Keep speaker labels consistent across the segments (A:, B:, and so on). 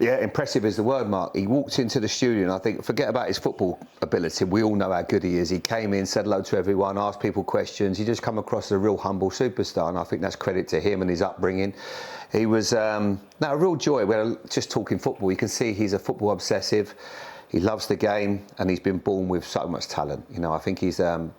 A: Yeah, impressive is the word, Mark. He walked into the studio and I think, forget about his football ability, we all know how good he is. He came in, said hello to everyone, asked people questions. He just come across as a real humble superstar, and I think that's credit to him and his upbringing. He was a real joy. We're just talking football. You can see he's a football obsessive. He loves the game and he's been born with so much talent. You know, I think he's a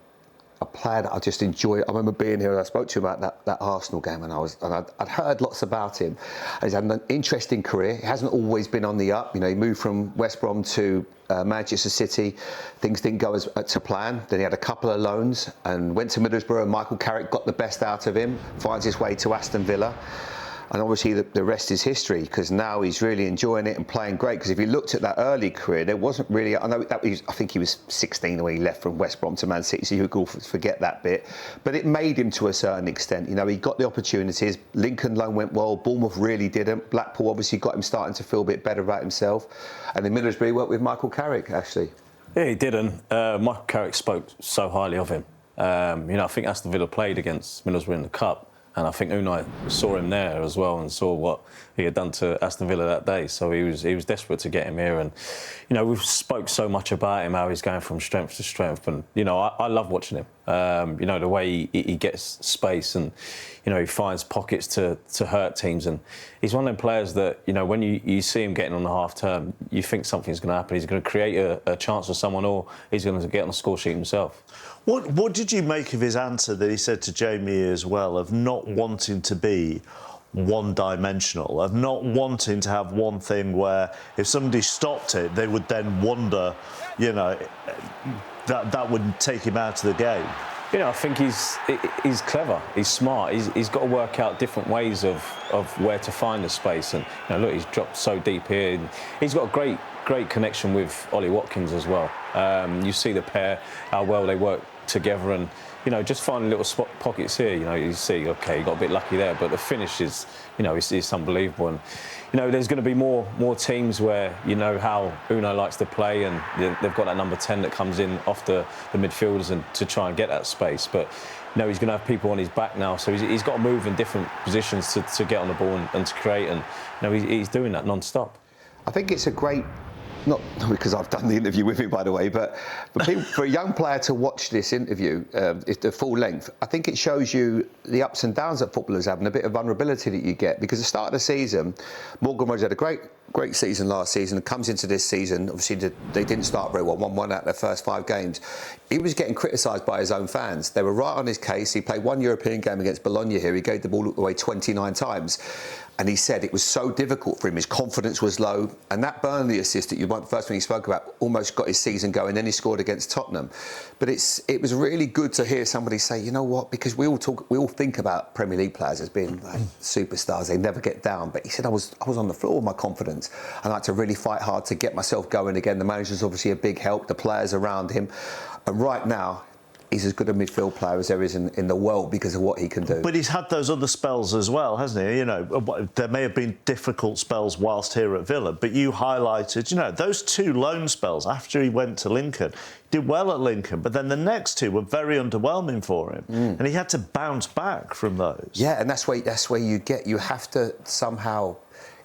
A: player that I just enjoy. I remember being here and I spoke to him about that Arsenal game, and I'd heard lots about him. He's had an interesting career. He hasn't always been on the up. You know, he moved from West Brom to Manchester City. Things didn't go as to plan. Then he had a couple of loans and went to Middlesbrough, and Michael Carrick got the best out of him, finds his way to Aston Villa. And obviously the rest is history, because now he's really enjoying it and playing great. Because if you looked at that early career, there wasn't really... I think he was 16 when he left from West Brom to Man City, so you could forget that bit. But it made him to a certain extent. You know, he got the opportunities. Lincoln loan went well. Bournemouth really didn't. Blackpool obviously got him starting to feel a bit better about himself. And in Middlesbrough, he worked with Michael Carrick, actually.
B: Yeah, he didn't. Michael Carrick spoke so highly of him. You know, I think Aston Villa played against Middlesbrough in the Cup. And I think Unai saw him there as well and saw what he had done to Aston Villa that day. So he was desperate to get him here. And, you know, we've spoke so much about him, how he's going from strength to strength. And, you know, I love watching him. You know, the way he gets space and, you know, he finds pockets to hurt teams. And he's one of them players that, you know, when you see him getting on the half-term, you think something's going to happen. He's going to create a chance for someone, or he's going to get on the score sheet himself.
C: What did you make of his answer that he said to Jamie as well, of not wanting to be one-dimensional, of not wanting to have one thing where if somebody stopped it, they would then wonder, you know, that would take him out of the game?
B: You know, I think he's clever, he's smart, he's got to work out different ways of where to find the space. And, you know, look, he's dropped so deep here. And he's got a great connection with Ollie Watkins as well. You see the pair, how well they work together, and, you know, just finding little spot pockets here. You know, you see, OK, you got a bit lucky there, but the finish is, you know, it's unbelievable. And, you know, there's going to be more teams where you know how Unai likes to play, and they've got that number 10 that comes in off the midfielders and to try and get that space. But, you know, he's going to have people on his back now, so he's got to move in different positions to get on the ball and to create. And, you know, he's doing that non-stop.
A: I think it's a great... Not because I've done the interview with him, by the way, but for a young player to watch this interview, the full length, I think it shows you the ups and downs that footballers have and a bit of vulnerability that you get. Because at the start of the season, Morgan Rogers had a great season last season, and comes into this season, obviously they didn't start very well, 1-1 out of their first 5 games. He was getting criticised by his own fans. They were right on his case. He played one European game against Bologna here. He gave the ball away 29 times. And he said it was so difficult for him. His confidence was low. And that Burnley assist that the first one he spoke about, almost got his season going. Then he scored against Tottenham. But it was really good to hear somebody say, you know what? Because we all think about Premier League players as being like superstars. They never get down. But he said, I was on the floor with my confidence. I like to really fight hard to get myself going again. The manager's obviously a big help. The players around him. And right now, he's as good a midfield player as there is in the world because of what he can do.
C: But he's had those other spells as well, hasn't he? You know, there may have been difficult spells whilst here at Villa, but you highlighted, you know, those 2 loan spells after he went to Lincoln. He did well at Lincoln, but then the next 2 were very underwhelming for him, and he had to bounce back from those.
A: Yeah, and that's where you have to somehow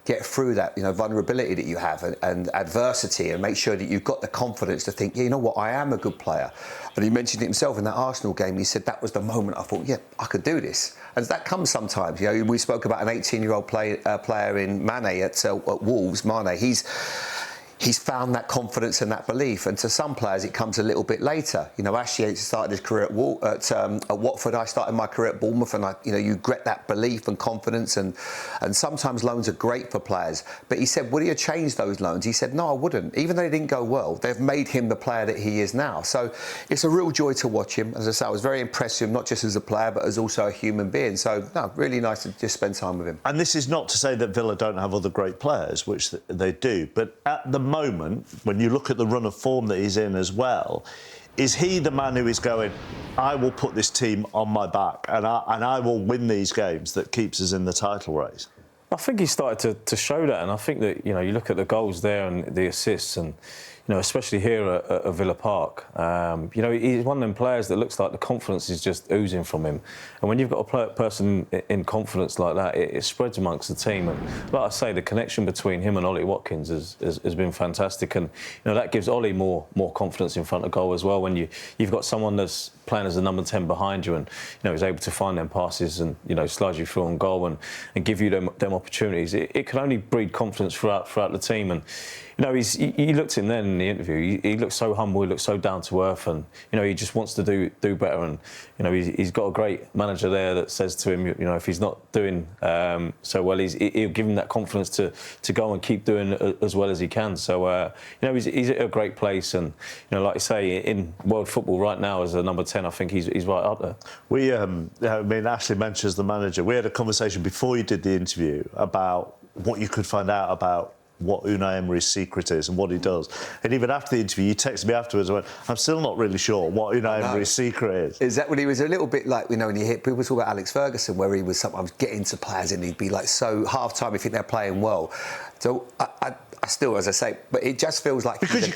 A: get through that, you know, vulnerability that you have and adversity, and make sure that you've got the confidence to think, yeah, you know what, I am a good player. And he mentioned it himself in that Arsenal game. He said that was the moment I thought, yeah, I could do this. And that comes sometimes. You know, we spoke about an 18-year-old player in Mane at Wolves. Mane, he's found that confidence and that belief. And to some players, it comes a little bit later. You know, Ashley started his career at Watford. I started my career at Bournemouth, and you get that belief and confidence. And sometimes loans are great for players. But he said, would he have changed those loans? He said, no, I wouldn't. Even though they didn't go well, they've made him the player that he is now. So it's a real joy to watch him. As I say, I was very impressed with him, not just as a player, but as also a human being. So, no, really nice to just spend time with him.
C: And this is not to say that Villa don't have other great players, which they do. But at the moment, when you look at the run of form that he's in as well, is he the man who is going, I will put this team on my back and I will win these games, that keeps us in the title race?
B: I think he started to show that, and I think that, you know, you look at the goals there and the assists, and, especially here at Villa Park. He's one of them players that looks like the confidence is just oozing from him. And when you've got a person in confidence like that, it spreads amongst the team. And like I say, the connection between him and Ollie Watkins has been fantastic. And that gives Ollie more confidence in front of goal as well. When you've got someone that's playing as a number 10 behind you, and is able to find them passes and slide you through on goal and give you them opportunities. It can only breed confidence throughout the team. And you looked at him then in the interview. He looked so humble. He looked so down to earth, and he just wants to do better. And he's got a great manager there that says to him, if he's not doing so well, he'll give him that confidence to go and keep doing as well as he can. So he's at a great place, and like I say, in world football right now as a number 10, I think he's right up there.
C: Ashley mentions the manager. We had a conversation before you did the interview about what you could find out about what Unai Emery's secret is and what he does. And even after the interview, you texted me afterwards and went, I'm still not really sure what Unai Emery's secret is.
A: Is that when he was a little bit like, when you hear people talk about Alex Ferguson, where he was sometimes getting to players and he'd be like, so half-time you think they're playing well. So I still, as I say, but it just feels like
C: because you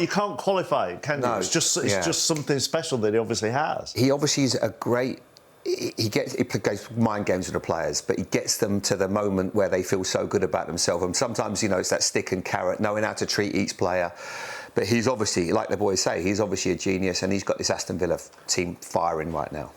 C: can't qualify it, can you?
A: No,
C: it's just something special that he obviously has.
A: He obviously is a great... He plays mind games with the players, but he gets them to the moment where they feel so good about themselves. And sometimes, it's that stick and carrot, knowing how to treat each player. But he's obviously, like the boys say, he's obviously a genius, and he's got this Aston Villa team firing right now.